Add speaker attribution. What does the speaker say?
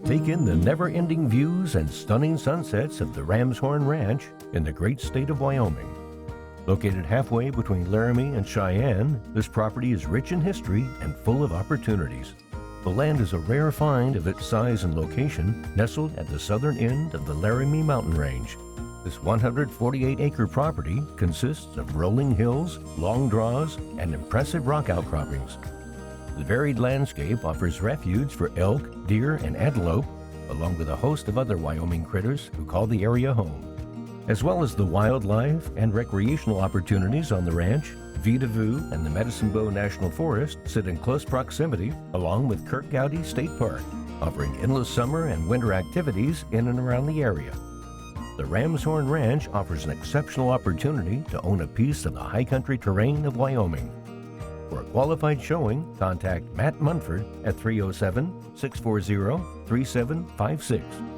Speaker 1: Take in the never-ending views and stunning sunsets of the Ramshorn Ranch in the great state of Wyoming. Located halfway between Laramie and Cheyenne, this property is rich in history and full of opportunities. The land is a rare find of its size and location, nestled at the southern end of the Laramie Mountain Range. This 148-acre property consists of rolling hills, long draws, and impressive rock outcroppings. The varied landscape offers refuge for elk, deer, and antelope, along with a host of other Wyoming critters who call the area home. As well as the wildlife and recreational opportunities on the ranch, Vedauwoo and the Medicine Bow National Forest sit in close proximity, along with Curt Gowdy State Park, offering endless summer and winter activities in and around the area. The Ramshorn Ranch offers an exceptional opportunity to own a piece of the high country terrain of Wyoming. For a qualified showing, contact Matt Munford at 307-640-3756.